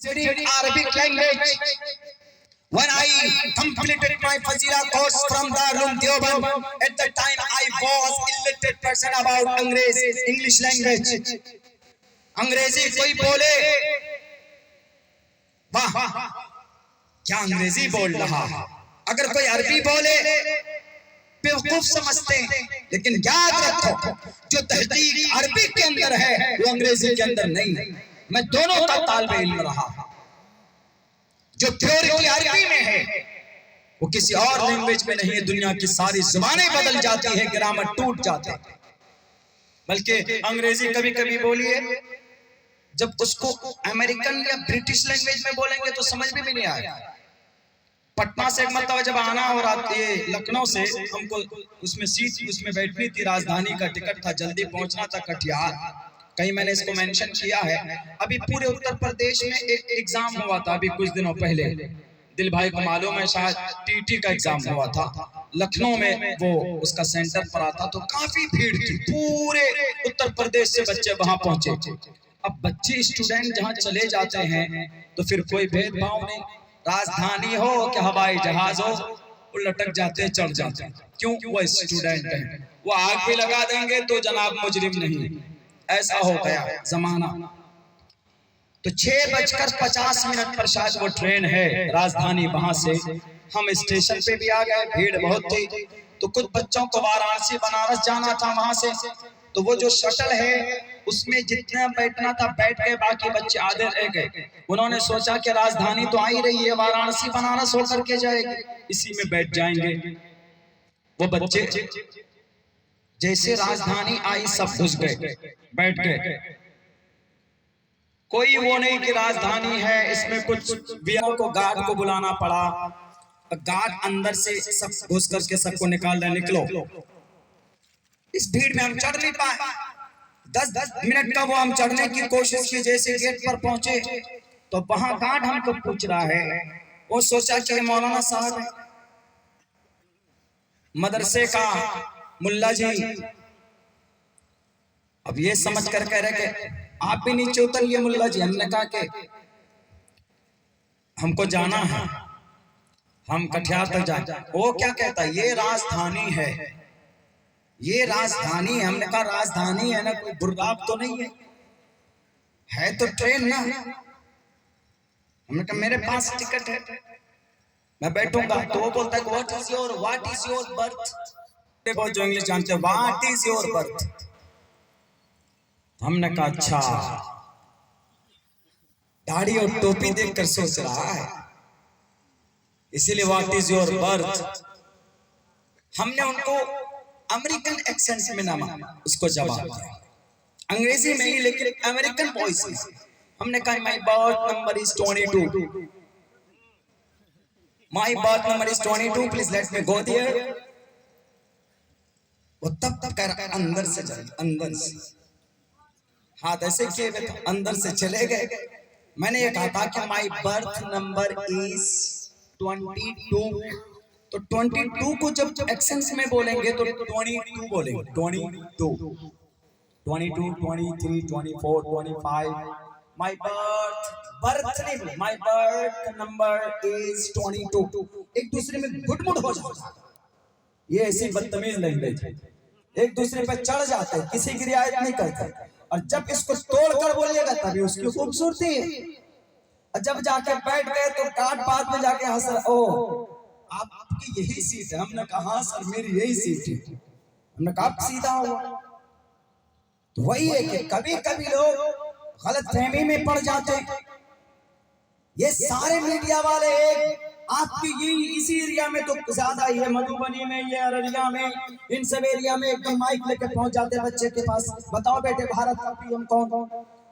studied Arabic language. When I completed my Fazila course from Darul Deoband, at the time I was illiterate person about English language. अंग्रेजी कोई बोले, वाह क्या अंग्रेजी बोल रहा है। अगर कोई अरबी बोले बेवकूफ समझते हैं, लेकिन याद रखो जो तहकीक अरबी के अंदर है वो अंग्रेजी के अंदर नहीं है। मैं दोनों का तालिब इल्म रहा। जो प्योरिटी अरबी में है वो किसी और लैंग्वेज में नहीं है। दुनिया की सारी जुबानें बदल जाती है, ग्रामर टूट जाते हैं। बल्कि अंग्रेजी कभी कभी बोलिए, जब उसको अमेरिकन या ब्रिटिश लैंग्वेज में बोलेंगे तो समझ में भी नहीं आएगा। पटना से एक मतलब जब आना और आते लखनऊ से हमको उसमें सीट उसमें बैठनी थी, राजधानी का टिकट था, जल्दी पहुंचना था कटिहार। कहीं मैंने इसको मेंशन किया है। अभी पूरे उत्तर प्रदेश में एक एग्जाम हुआ था अभी कुछ दिनों पहले, दिल भाई को मालूम है, शायद टीटी का एग्जाम हुआ था लखनऊ में, वो उसका सेंटर पर आता। तो काफी भीड़ थी, पूरे उत्तर प्रदेश से बच्चे वहां पहुंचे। अब बच्चे स्टूडेंट जहां चले जाते हैं तो फिर कोई भेदभाव नहीं, राजधानी हो कि हवाई जहाज हो, वो लटक जाते चढ़ जाते। क्यों? वो स्टूडेंट है, वो आग भी लगा देंगे तो जनाब मुजरिम नहीं। ऐसा हो गया जमाना। तो 6:50 पर शायद वो ट्रेन है राजधानी, वहां से हम स्टेशन पे भी आ गए, भीड़ बहुत थी। तो कुछ बच्चों को वाराणसी बनारस जाना था वहां से, तो वो जो शटल है उसमें जितना बैठना था बैठ गए, बाकी बच्चे आधे रह गए। उन्होंने सोचा कि राजधानी तो आ ही रही है, वाराणसी बनारस होकर के जाएगी, इसी में बैठ जाएंगे। वो बच्चे जैसे राजधानी आई सब घुस गए, बैठ गए। कोई वो नहीं कि राजधानी है, इसमें कुछ बिहार को गार्ड को बुलाना पड़ा। गार्ड अंदर से सब घुस करके सबको निकाल रहे, निकलो। इस भीड़ में हम चढ़ नहीं पाए। 10 मिनट का वो हम चढ़ने की कोशिश की। जैसे गेट पर पहुंचे तो वहां गार्ड हमको पूछ रहा है, वो सोचा कि मौलाना साहब मदरसे का मुल्ला जी। अब ये समझ कर कह रहे कि आप भी नीचे उतरिए मुल्ला जी। हमने कहा कि हमको जाना है, हम कटिहार तक जाए। वो क्या कहता है, ये राजधानी है, ये राजधानी है। हमने कहा राजधानी है ना, कोई बुर्राब तो नहीं है तो ट्रेन ना। हमने कहा मेरे पास टिकट है, मैं बैठूंगा। तो वो बोलता है व्हाट इज योर बर्थ। बहुत जो इंग्लिश जानते हैं, व्हाट इज योर बर्थ। हमने कहा अच्छा, दाढ़ी और टोपी देखकर सोच रहा है, इसीलिए व्हाट इज योर बर्थ। हमने उनको अमेरिकन एक्सेंट में नामा उसको जवाब दिया, अंग्रेजी में ही लेकिन अमेरिकन वॉइस में। हमने कहा my birth number is 22, my birth number is 22, please let me go there. वो तब कर अंदर से चले, अंदर से हाथ ऐसे किए हुए थे, अंदर से चले गए। मैंने ये कहा था कि माय बर्थ नंबर इज 22। तो 22 को जब एक्सेंट में बोलेंगे तो 22 बोलेंगे, 22, 22, 23, 24, 25। माय बर्थ नहीं, माय बर्थ नंबर इज 22। एक दूसरे में गुटमुट हो जाता है। ये ऐसी बदतमीज लैंग्वेज है, एक दूसरे पे चढ़ जाते हैं, किसी की रियायत नहीं करते। और जब इसको तोड़कर बोलिएगा तभी उसकी खूबसूरती है। और जब जाके बैठ गए तो काट बात में जाके हंस, ओ आपकी यही सीट है। हमने कहा हाँ सर मेरी यही सीट है। हमने कहा सीधा हुआ। तो वही है कि कभी कभी लोग गलत फहमी में पड़ जाते हैं। ये सारे मीडिया वाले आपकी यही इसी एरिया में तो ज्यादा ही है, मधुबनी में, ये अररिया में, इन सब एरिया में एकदम माइक लेके पहुंच जाते हैं बच्चे के पास। बताओ बेटे भारत का पीएम कौन?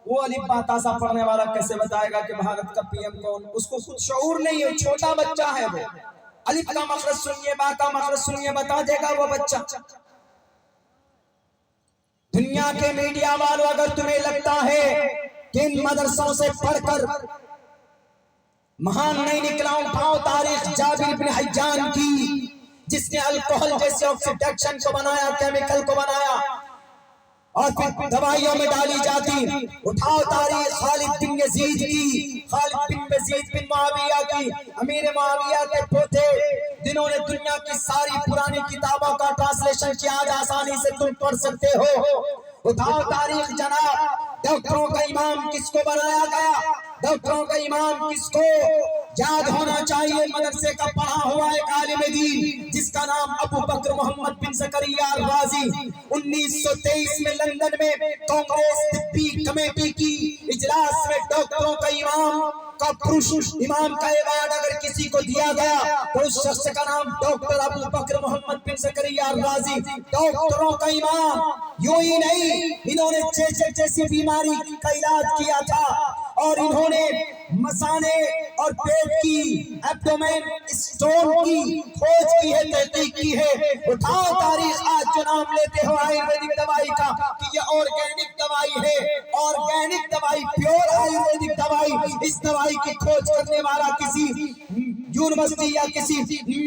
वो अलिफ बा ता सा पढ़ने वाला कैसे बताएगा कि भारत का पीएम कौन? उसको खुद शऊर नहीं है, छोटा बच्चा है वो। अलिफ का मखरज सुनिए, बा का मखरज सुनिए, बता देगा वो बच्चा। दुनिया के मीडिया वालों, अगर तुम्हें लगता है कि इन मदरसों से पढ़कर महान नहीं निकला, उठाओ तारीख जाबिर इब्न हय्यान की, जिसने अल्कोहल जैसे ऑक्सीडेशन को बनाया, केमिकल को बनाया और फिर दवाइयों में डाली जाती। उठाओ तारीख खालिद बिन यजीद की, खालिद की अमीर मुआविया के पोते, जिन्होंने दुनिया की सारी पुरानी किताबों का ट्रांसलेशन किया, आज आसानी से तुम पढ़ सकते हो। उठाओ तारीख जनाब, डॉक्टरों का इमाम किसको बनाया गया, डॉक्टरों का इमाम किसको याद होना चाहिए, मदरसे का पढ़ा हुआ एक आलिम दीन जिसका नाम अबू बकर मोहम्मद बिन ज़करिया अल-राज़ी। 1923 में लंदन में कांग्रेस तिब्बी कमेटी की इजलास में डॉक्टरों का इमाम का पुरुष इमाम का अवार्ड अगर किसी को दिया गया तो उस शख्स का नाम डॉक्टर अबू बकर मोहम्मद बिन ज़करिया अल-राज़ी, डॉक्टरों का इमाम। यूं ही नहीं, इन्होंने चेचक जैसी बीमारी का इलाज किया था और इन्होंने मसाने और पेट की एब्डोमेन स्टोन की खोज की है, तहकीक की है। उठाओ तारीख, आज जो नाम लेते हो आयुर्वेदिक दवाई का कि ये ऑर्गेनिक दवाई है, ऑर्गेनिक दवाई, प्योर आयुर्वेदिक दवाई, इस दवाई की खोज करने वाला किसी यूनिवर्सिटी या किसी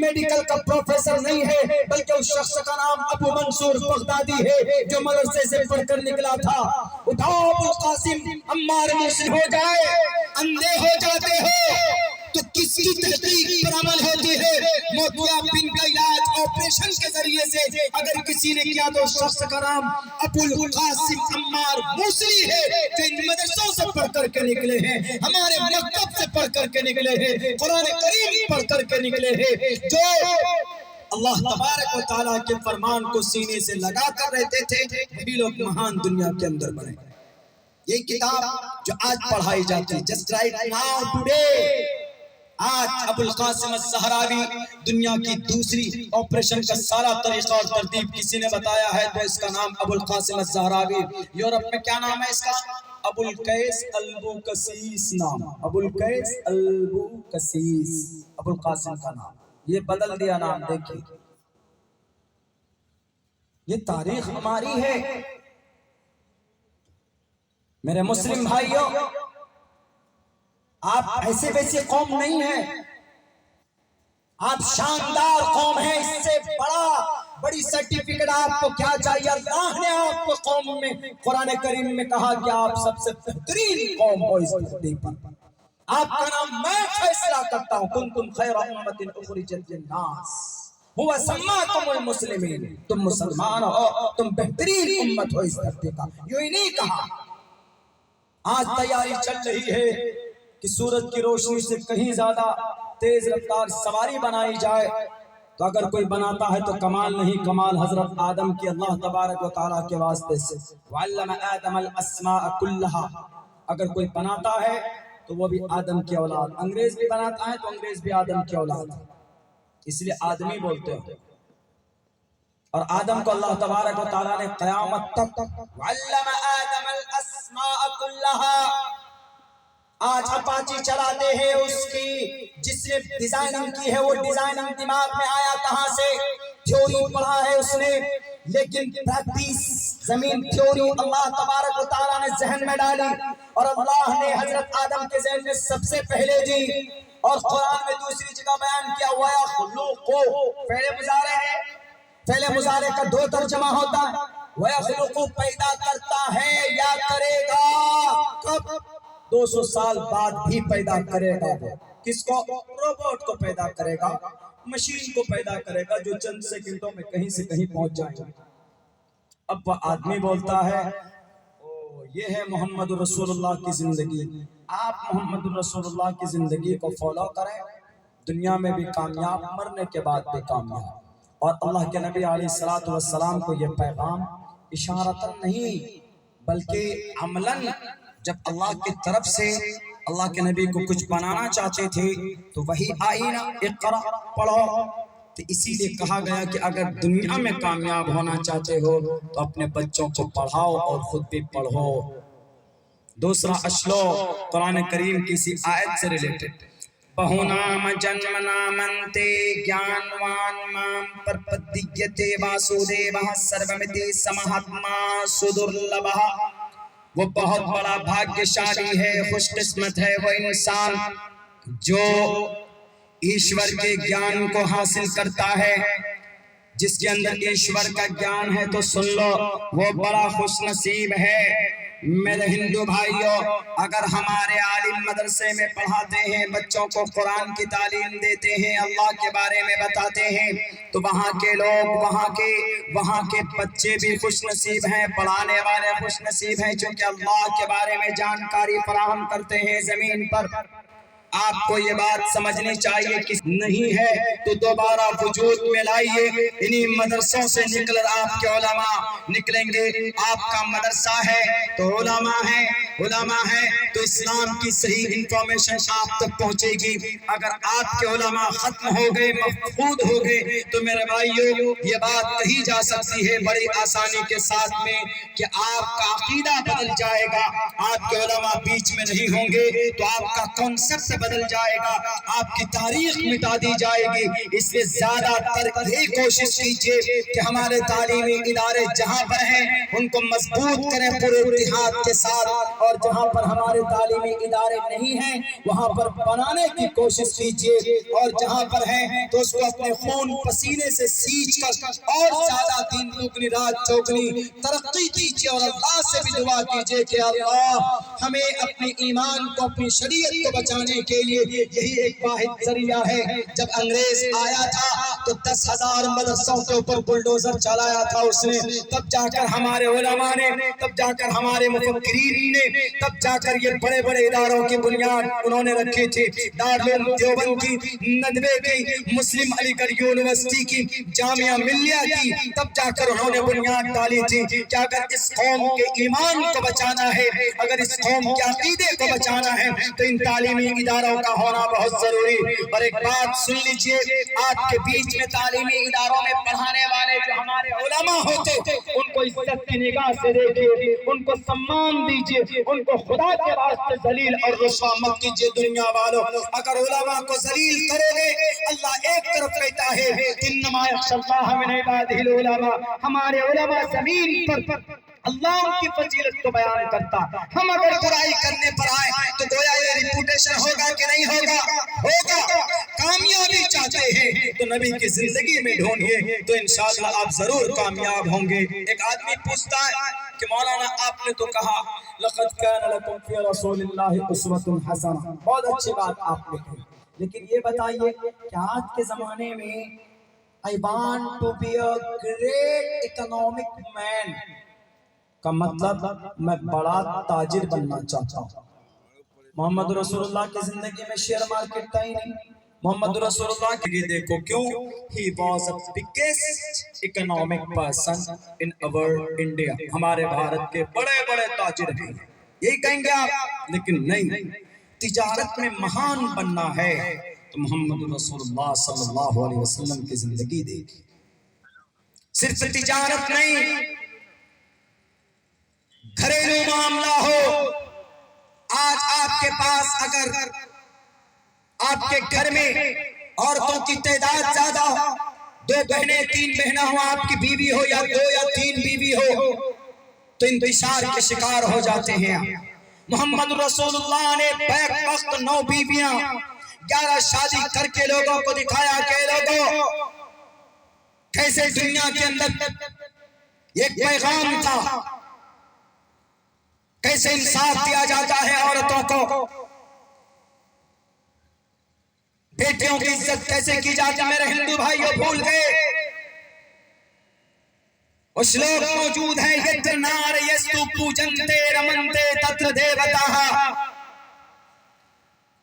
मेडिकल का प्रोफेसर नहीं है, बल्कि उस शख्स का नाम अबू मंसूर बगदादी है जो मदरसे से पढ़कर निकला था। उठाओ अबुल कासिम अम्मार मुस्लिम हो जाए, अंधे हो जाते हो तो किसकी तहकीक पर अमल होती है? मोतियाबिंद का इलाज ऑपरेशन के जरिए से अगर किसी ने किया तो शख्स का नाम अबुल कासिम अम्मार मूसली है जो इन मदरसों से पढ़ करके निकले हैं, हमारे मकतब से पढ़ करके निकले हैं, कुरान करीम पढ़ करके निकले हैं, जो अल्लाह तबारक व तआला के फरमान को सीने से लगा कर रहते थे, वही लोग महान दुनिया के अंदर बने। ये किताब जो आज पढ़ाई जाती है, जस्ट राइट नाउ टुडे, आज अबुल कासिम अज़-ज़हरावी दुनिया की दूसरी ऑपरेशन का सारा तरीका और तरतीब किसी ने बताया है तो इसका नाम अबुल कासिम अज़-ज़हरावी। यूरोप में क्या नाम है इसका? अबुल कैस अल-बुकसीस नाम, अबुल कैस अल-बुकसीस, अबुल कासिम का नाम, ये बदल दिया नाम। देखिए ये तारीख हमारी है मेरे मुस्लिम भाइयों, आप ऐसे वैसे कौम नहीं है, आप शानदार कौम है। इससे बड़ी सर्टिफिकेट आपको क्या चाहिए? अल्लाह ने आपको कौम में कुरान करीम में कहा कि आप सबसे बेहतरीन कौम हो इस धरती पर। आपका नाम मैं फैसला करता हूं, कुंतुम खैरा उम्मतिन उखरिजत लिन्नास हुवा सम्माकुमुल मुस्लिमीन, तुम मुसलमान हो, तुम बेहतरीन उम्मत हो इस धरती का। यूं ही नहीं कहा। आज तैयारी चल रही है कि सूरज की रोशनी से कहीं ज्यादा तेज रफ्तार सवारी बनाई जाए, तो अगर कोई बनाता है तो कमाल नहीं, कमाल हजरत आदम की अल्लाह तबारक व तआला के वास्ते से। वअल्लम आदम अल अस्माअ कुल्लहा, अगर कोई बनाता है तो वो भी आदम की औलाद, अंग्रेज भी बनाता है तो अंग्रेज भी आदम की औलाद, इसलिए आदमी बोलते हैं। और आदम को अल्लाह तबारक व तआला ने क़यामत तक वअल्लम आदम अल अस्माअ कुल्लहा, आज अपाची चलाते हैं उसकी जिसने डिजाइनिंग की है, वो डिजाइनिंग दिमाग में आया कहां से? थ्योरी पढ़ा है उसने, लेकिन प्रैक्टिस जमीन थ्योरी अल्लाह तबारक व तआला ने जहन में डाली और अल्लाह ने हजरत आदम के जहन में सबसे पहले दी। और कुरान में दूसरी जगह बयान किया हुआ है खुलूको, पहले मुजारे है, पहले मुजारे का दो तर्जमा होता है, वयखलुकु पैदा करता है या करेगा, कब? 200 साल बाद भी पैदा करेगा। वो किसको? रोबोट को पैदा करेगा, मशीन को पैदा करेगा जो चंद सेकंडों में कहीं से कहीं पहुंच जाएगा। अब वह आदमी बोलता है ओ ये है मोहम्मद रसूलुल्लाह की जिंदगी। आप मोहम्मद रसूलुल्लाह की जिंदगी को फॉलो करें, दुनिया में भी कामयाब, मरने के बाद भी कामयाब। और अल्लाह के नबी अलैहिस्सलातु वस्सलाम को यह पैगाम इशारतन नहीं बल्कि अमलन, जब अल्लाह की तरफ से अल्लाह के नबी को कुछ बनाना चाहते थे तो वही आई ना, इक़रा पढ़ो। तो इसीलिए कहा गया कि अगर दुनिया में कामयाब होना चाहते हो तो अपने बच्चों को पढ़ाओ और खुद भी पढ़ो। दूसरा अश्लो कुरान करीम की इसी आयत से रिलेटेड, बहुनाम जन्मनामन्ते ज्ञानवान माम प्रपद्यते वासुदेवः सर्वमिति समहात्मा सुदुर्लभः। वो बहुत बड़ा भाग्यशाली है, खुशकिस्मत है वो इंसान जो ईश्वर के ज्ञान को हासिल करता है। जिसके अंदर ईश्वर का ज्ञान है तो सुन लो, वो बड़ा खुशनसीब है। मेरे हिंदू भाइयों, अगर हमारे आलिम मदरसे में पढ़ाते हैं, बच्चों को कुरान की तालीम देते हैं, अल्लाह के बारे में बताते हैं, तो वहाँ के लोग, वहाँ के बच्चे भी खुश नसीब हैं, पढ़ाने वाले खुश नसीब हैं, क्योंकि अल्लाह के बारे में जानकारी फराहम करते हैं जमीन पर। आपको ये बात समझनी चाहिए कि नहीं है तो दोबारा वजूद में लाइए। इन्हीं मदरसों से निकल आपके उलमा निकलेंगे। आपका मदरसा है तो उलमा है तो इस्लाम की सही इंफॉर्मेशन आप तक पहुंचेगी। अगर आपके उलमा खत्म हो गए, मफकूद हो गए, तो मेरे भाइयों ये बात कही जा सकती है बड़ी आसानी के साथ में कि आपका अकीदा बदल जाएगा। आपके उलमा बीच में नहीं होंगे तो आपका कॉन्सेप्ट बदल जाएगा, आपकी तारीख मिटा दी जाएगी। इसलिए ज्यादातर यही कोशिश कीजिए कि हमारे तालीमी इदारे जहां पर हैं उनको मजबूत करें पूरे इत्तेहाद के साथ, और जहां पर हमारे तालीमी इदारे नहीं हैं वहां पर बनाने की कोशिश कीजिए, और जहां पर हैं तो उसको अपने खून पसीने से सींच कर और ज्यादा दिन दुगनी रात चौगनी तरक्की कीजिए। और अल्लाह से भी दुआ कीजिए कि अल्लाह हमें अपने ईमान को, अपनी शरीयत को बचाने के लिए यही एक वाहिद जरिया है। जब अंग्रेज आया था तो 10,000 मदरसों के ऊपर बुलडोजर चलाया था उसने, तब जाकर हमारे उलमा ने, तब जाकर हमारे मुफक्किरीन ने, तब जाकर ये बड़े बड़े इदारों की बुनियाद उन्होंने रखी थी। दारुल देवबंद की, नदवे की, मुस्लिम अलीगढ़ यूनिवर्सिटी की, जामिया मिल्लिया की, तब जाकर उन्होंने बुनियाद डाली थी कि अगर इस कौम के ईमान को बचाना है, अगर इस कौम के अकीदे को बचाना है तो इन तालीमी इदारों का होना बहुत जरूरी। और एक बात सुन लीजिए, आपके बीच में तालीमी इदारों में पढ़ाने वाले जो हमारे उलमा होते, उनको इज्जत की निगाह से देखिए, उनको सम्मान दीजिए, उनको खुदा के वास्ते जलील और रुस्वा मत कीजिए। दुनिया वालों, अगर उलमा को जलील करोगे, अल्लाह एक तरफ कहता है इन्नमा यख्शल्लाह मिन इबादिहिल उलमा, हमारे उलमा जमीन पर अल्लाह की फजीलत को बयान करता। हम अगर बुराई करने पर आए तो गोया ये रिपुटेशन होगा कि नहीं होगा? होगा। कामयाबी चाहते हैं तो नबी की जिंदगी में ढूंढिए, तो इंशाअल्लाह आप जरूर कामयाब होंगे। एक आदमी पूछता है कि मौलाना आपने तो कहा लक़द कान लकुम फ़ी रसूलिल्लाहि उस्वतुन हसना, बहुत अच्छी बात आपने कही, लेकिन ये बताइए कि आज के जमाने में I want to be a great economic man का मतलब मैं बड़ा ताजिर बनना चाहता हूँ। मोहम्मद रसूलुल्लाह की जिंदगी में शेयर मार्केट था ही नहीं। मोहम्मद रसूलुल्लाह की देखो क्यों, he was the biggest economic person in our India, हमारे भारत के बड़े बड़े ताजिर हैं, यही कहेंगे आप, लेकिन नहीं, तिजारत में महान बनना है तो मोहम्मद रसूलुल्लाह सल्लल्लाहु अलैहि वसल्लम की जिंदगी देखिए। सिर्फ तिजारत नहीं, घरेलू मामला हो, आज आपके पास अगर आपके घर में औरतों की तादाद ज्यादा हो, 2 बहनें 3 बहनें हो, आपकी बीवी हो या 2 या 3 बीवी हो, तो इंतशार के शिकार हो जाते हैं। मोहम्मद रसूलुल्लाह ने बैक वक्त 9 बीवियां 11 शादी करके लोगों को दिखाया कि लोगों कैसे दुनिया के अंदर एक पैगाम था, कैसे इंसाफ दिया जाता है औरतों को, बेटियों की इज्जत कैसे की जाती है। मेरे हिंदू भाइयों भूल गए, वो श्लोक मौजूद है, यत्र नार यस्तु पूजन्ते रमन्ते तत्र देवताः,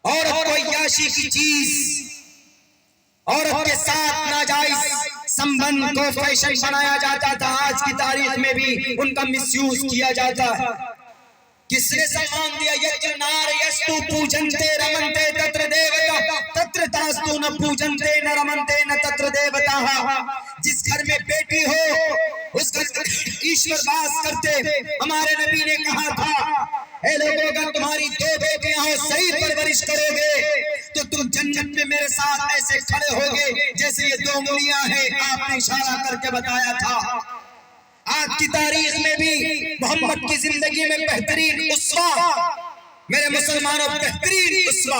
औरत को याशी की चीज, औरत के साथ नाजायज संबंध को फैशन बनाया जाता था। आज की तारीख में भी उनका मिसयूज किया जाता है। किसने सम्मान दिया? यत्र नार यस्तु पूजन्ते रमन्ते तत्र देवता तत्र तास्तु न पूजन्ते न रमन्ते न तत्र देवताः। जिस घर में बेटी हो उस घर में ईश्वर वास करते। हमारे नबी ने कहा था, ऐ लोगों, अगर तुम्हारी 2 बेटियां हो, सही परवरिश करोगे तो तुम जन्नत में मेरे साथ ऐसे खड़े होगे जैसे ये 2 उंगलियां हैं। आपने इशारा करके बताया था। आज की तारीख में भी मोहम्मद की जिंदगी में बेहतरीन उस्वा, मेरे मुसलमानों, बेहतरीन उस्वा।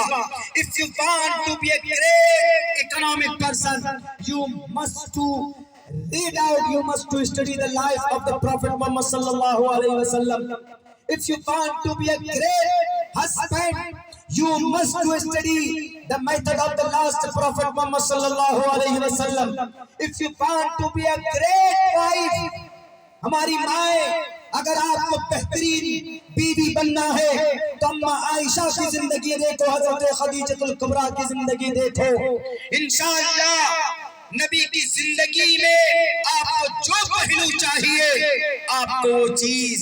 If you want to be a great economic person, you must to read out, you must to study the life of the Prophet Muhammad sallallahu alaihi wasallam. If you want to be a great husband, you must to study the method of the last Prophet Muhammad sallallahu alaihi wasallam. If you want to be a great wife, हमारी माए, अगर आपको बेहतरीन बीवी बनना है तो अम्मा आयशा की जिंदगी देखो, हजरत खदीजतुल कुबरा की जिंदगी देखो। इंशाअल्लाह नबी की जिंदगी में आपको जो पहलू चाहिए, आपको वो चीज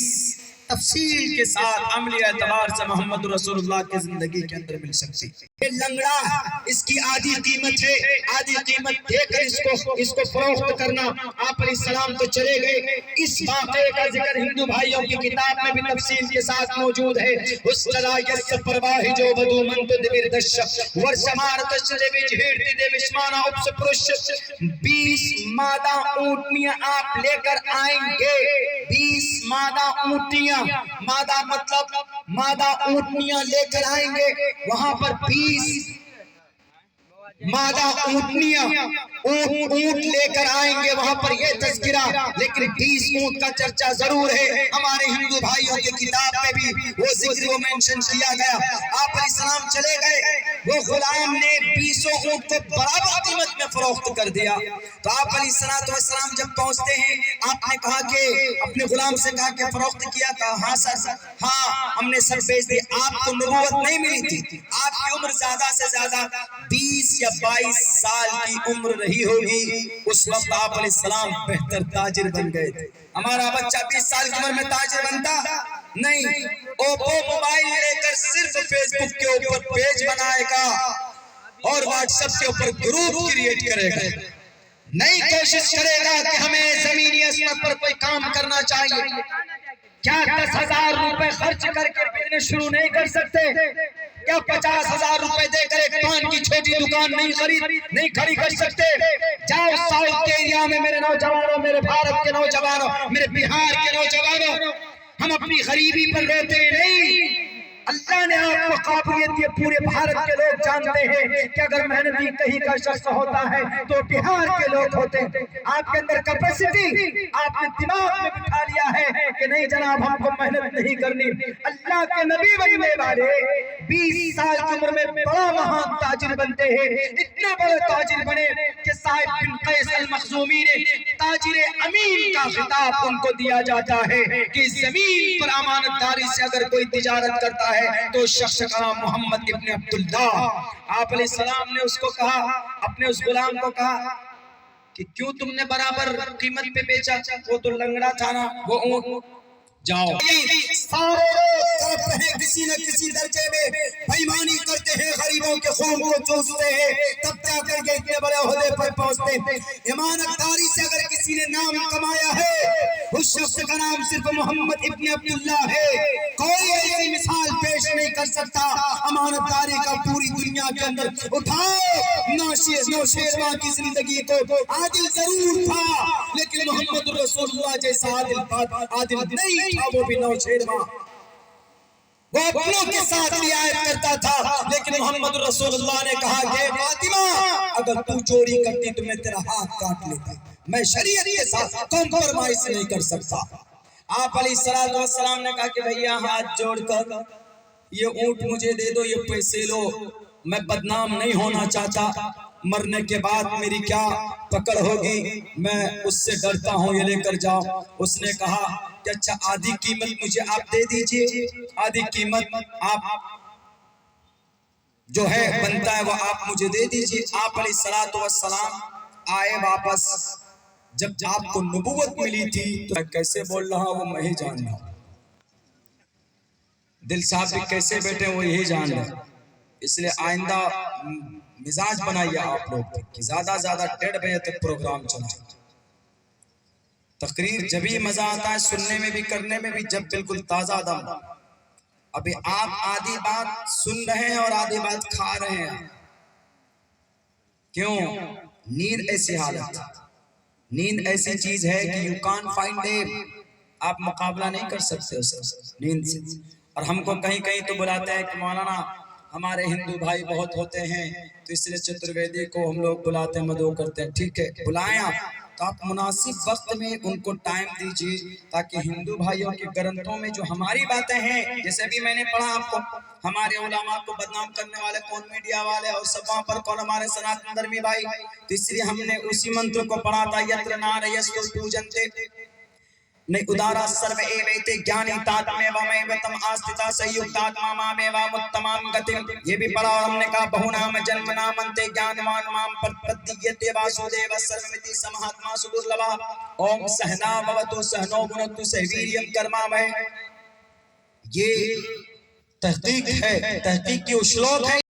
तफसील के साथ अमली एतबार से मोहम्मद रसूलुल्लाह की जिंदगी के अंदर मिल सकती है। ये लंगड़ा, इसकी आधी कीमत है, आधी कीमत देकर इसको फरोख्त करना। आप अलैहिस्सलाम तो चले गए, इस वाक़े का जिक्र हिंदू भाइयों की किताब में भी तफसील के साथ मौजूद है। उस तरह यस परवाही जो वधु मंत दिविरदश वर्षमार तशरे विच हेरती दे विस्माना उपस पुरुष 20 मादा ऊंटनियां आप लेकर आएंगे। 20 मादा ऊंटनियां, मादा मतलब मादा ऊंटनियां लेकर आएंगे। वहां पर 20 मादा ऊंटनियां ऊंट लेकर आएंगे, वहां पर यह तज़किरा, लेकिन 20 ऊंट का चर्चा जरूर है। हमारे हिंदू भाइयों की किताब में भी वो जिक्र, वो मेंशन किया गया। आप अलैहिस्सलाम चले गए, वो गुलाम ने 20 ऊंट को बराबर कीमत में फरोख्त कर दिया। तो आप अलैहिस्सलाम जब पहुंचते हैं, आपने कहा कि अपने गुलाम से कहा कि फरोख्त किया था? हाँ सर, हाँ हमने सर बेच दी। आपको नबूवत नहीं मिली थी, आपकी उम्र ज्यादा से ज्यादा 20 या 22 साल की उम्र रही होगी। उस वक्त आप अलैहिस्सलाम बेहतर ताजिर बन गए थे। हमारा बच्चा 20 साल की उम्र में ताजिर बनता नहीं। ओप्पो मोबाइल लेकर सिर्फ फेसबुक के ऊपर पेज बनाएगा और व्हाट्सएप के ऊपर ग्रुप क्रिएट करेगा, नहीं कोशिश करेगा कि हमें जमीनी स्तर पर कोई काम करना चाहिए। क्या 10,000 रुपए खर्च करके बिजनेस शुरू नहीं कर सकते? क्या 50,000 रुपए देकर एक पान की छोटी दुकान नहीं खड़ी कर सकते? जाओ साउथ के एरिया में मेरे नौजवानों, मेरे भारत के नौजवानों, मेरे बिहार के नौजवानों, हम अपनी गरीबी पर रोते नहीं। अल्लाह ने आपको काबिलियत दी। पूरे भारत के लोग जानते हैं कि अगर मेहनती कहीं का शख्स होता है तो बिहार के लोग होते हैं। आपके अंदर कैपेसिटी, आपने दिमाग में बिठा लिया है कि नहीं जनाब हमको मेहनत नहीं करनी। अल्लाह के नबी बनने वाले 20 साल की उम्र में बड़ा महान ताजिर बनते हैं। इतने बड़े ताजिर बने कि साहिब बिन कैस अल मखजूमी ने ताजिर अमीन का खिताब उनको दिया जाता है कि जमीन पर अमानतदारी से अगर कोई तिजारत करता है तो शख्स का नाम मोहम्मद इब्न अब्दुल्ला। आप अलैहिस्सलाम ने उसको कहा, अपने उस गुलाम को कहा कि क्यों तुमने बराबर कीमत पे बेचा? वो तो लंगड़ा था ना, वो ऊंट। जाओ, सारे लोग किसी न किसी दर्जे में बेईमानी करते हैं, गरीबों के खून को चूसते हैं, तब जाकर के इतने बड़े ओहदे पर पहुंचते हैं। ईमानदारी से अगर किसी ने नाम कमाया है, उस शख्स का नाम सिर्फ मोहम्मद इब्न अब्दुल्ला है। कोई ऐसी मिसाल पेश नहीं कर सकता अमानतदारी का पूरी दुनिया के अंदर। उठाओ नौशेरवां की जिंदगी को, आदिल जरूर था लेकिन मोहम्मद रसूलुल्लाह जैसा आदिल नहीं था। वो भी नौशेरवां, वो अपनों के साथ रियायत करता था, लेकिन मोहम्मद रसूलुल्लाह ने कहा कि फातिमा अगर तू चोरी करती तो मैं तेरा हाथ काट लेता, मैं शरीयत के साथ कॉम्प्रोमाइज नहीं कर सकता। आप अलैहिस्सलाम ने कहा कि भैया हाथ जोड़कर ये ऊंट मुझे दे दो, ये पैसे लो, मैं बदनाम नहीं होना चाहता, मरने के बाद मेरी क्या पकड़ होगी, मैं उससे डरता हूँ, ये लेकर जाओ। उसने कहा कि अच्छा आधी कीमत मुझे आप दे दीजिए, आधी कीमत आप जो है बनता है वो आप मुझे दे दीजिए। आप अलैहिस्सलाम आए वापस, जब आपको नबूवत मिली थी तो मैं कैसे बोल रहा हूँ वो मैं ही जान रहा हूँ, दिल साहब भी कैसे बैठे वो यही जान रहे। इसलिए आइंदा मिजाज बनाइए आप लोग कि ज्यादा ज्यादा 1:30 बजे तक प्रोग्राम चलाए। तकरीर जब भी मजा आता है सुनने में भी, करने में भी, जब बिल्कुल ताजा दम। अभी आप आधी बात सुन रहे हैं और आधी बात खा रहे हैं। क्यों? नींद ऐसी हालत, नींद ऐसी चीज है कि यू कांट फाइंड इट, आप मुकाबला नहीं कर सकते उसे नींद से। और हमको कहीं कहीं तो बुलाते हैं कि मौलाना हमारे हिंदू भाई बहुत होते हैं तो इसलिए चतुर्वेदी को हम लोग बुलाते हैं, मदो करते हैं। ठीक है बुलाएं आप, तो आप मुनासिब वक्त में उनको टाइम दीजिए, ताकि हिंदू भाइयों के ग्रंथों में जो हमारी बातें हैं, जैसे भी मैंने पढ़ा आपको, हमारे उलमा को बदनाम करने वाले कौन, मीडिया वाले, और सब वहां पर कौन, हमारे सनातन धर्मी भाई। तो इसलिए हमने उसी मंत्र को पढ़ा था, यत्र नारयस्तु पूजन्ते नहीं उदारा सर्व एवैते ज्ञानी तात्मे वमैवतम आस्थिता संयुक्तात्मा मामेवामुत्तमां गतिम। ये भी पढ़ा। और हमने कहा बहुनाम जन्म नामन्ते ज्ञानवान माम प्रपद्यते वासुदेव सर्वमिति समहात्मा सुदुर्लभः। ओम सहना भवतु सहनो भुनक्तु सहवीर्यं कर्मावहै। ये तहकीक है, तहकीक की श्लोक है।